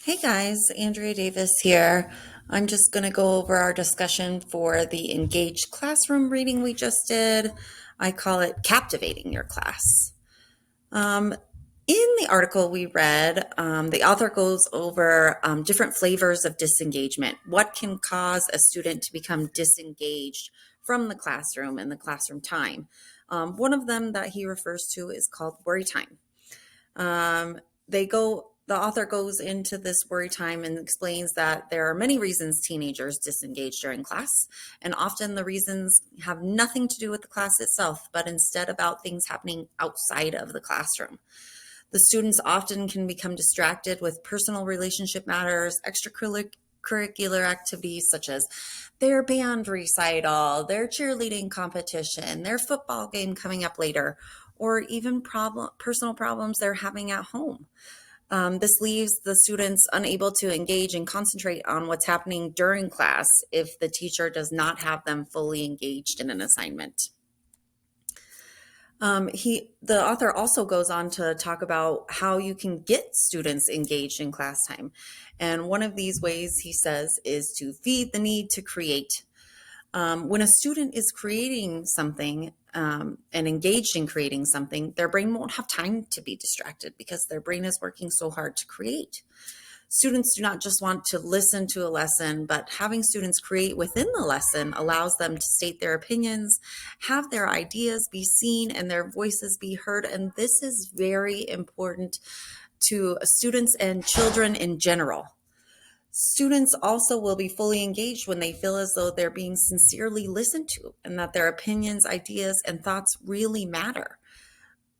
Hey guys, Andrea Davis here. I'm just going to go over our discussion for the engaged classroom reading we just did. I call it Captivating Your Class. Um, in the article we read, the author goes over different flavors of disengagement. What can cause a student to become disengaged from the classroom and the classroom time? One of them that he refers to is called worry time. The author goes into this worry time and explains that there are many reasons teenagers disengage during class, and often the reasons have nothing to do with the class itself, but instead about things happening outside of the classroom. The students often can become distracted with personal relationship matters, extracurricular activities such as their band recital, their cheerleading competition, their football game coming up later, or even personal problems they're having at home. This leaves the students unable to engage and concentrate on what's happening during class if the teacher does not have them fully engaged in an assignment. The author also goes on to talk about how you can get students engaged in class time. And one of these ways, he says, is to feed the need to create. When a student is creating something and engaged in creating something, their brain won't have time to be distracted because their brain is working so hard to create. Students do not just want to listen to a lesson, but having students create within the lesson allows them to state their opinions, have their ideas be seen, and their voices be heard. And this is very important to students and children in general. Students also will be fully engaged when they feel as though they're being sincerely listened to and that their opinions, ideas, and thoughts really matter.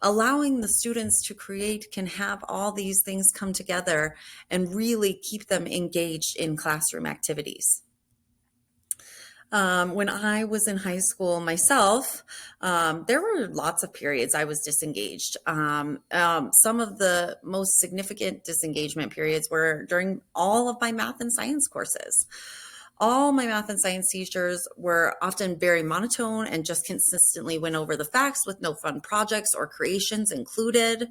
Allowing the students to create can have all these things come together and really keep them engaged in classroom activities. When I was in high school myself, there were lots of periods I was disengaged. Some of the most significant disengagement periods were during all of my math and science courses. All my math and science teachers were often very monotone and just consistently went over the facts with no fun projects or creations included.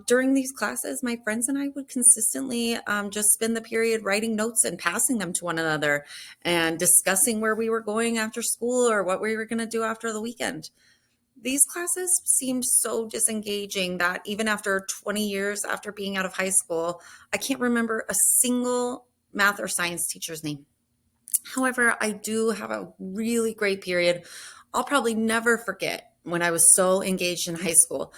During these classes, my friends and I would consistently just spend the period writing notes and passing them to one another and discussing where we were going after school or what we were going to do after the weekend. These classes seemed so disengaging that even after 20 years after being out of high school, I can't remember a single math or science teacher's name. However, I do have a really great period I'll probably never forget when I was so engaged in high school.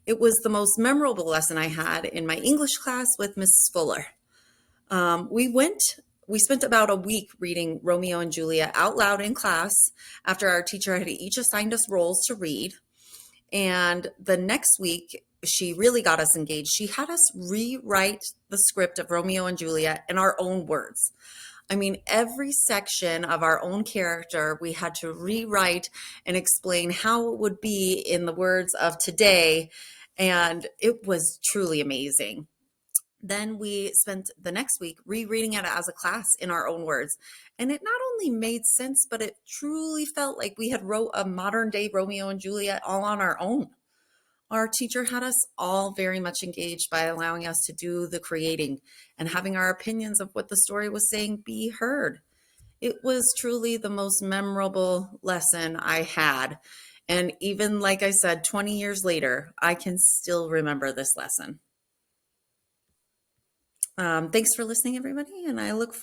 It was the most memorable lesson I had in my English class with Mrs. Fuller. Um, we went, we spent about a week reading Romeo and Juliet out loud in class after our teacher had each assigned us roles to read. And the next week, she really got us engaged. She had us rewrite the script of Romeo and Juliet in our own words. I mean, every section of our own character, we had to rewrite and explain how it would be in the words of today. And it was truly amazing. Then we spent the next week rereading it as a class in our own words. And it not only made sense, but it truly felt like we had wrote a modern day Romeo and Juliet all on our own. Our teacher had us all very much engaged by allowing us to do the creating and having our opinions of what the story was saying be heard. It was truly the most memorable lesson I had. And even like I said, 20 years later, I can still remember this lesson. Thanks for listening, everybody, and I look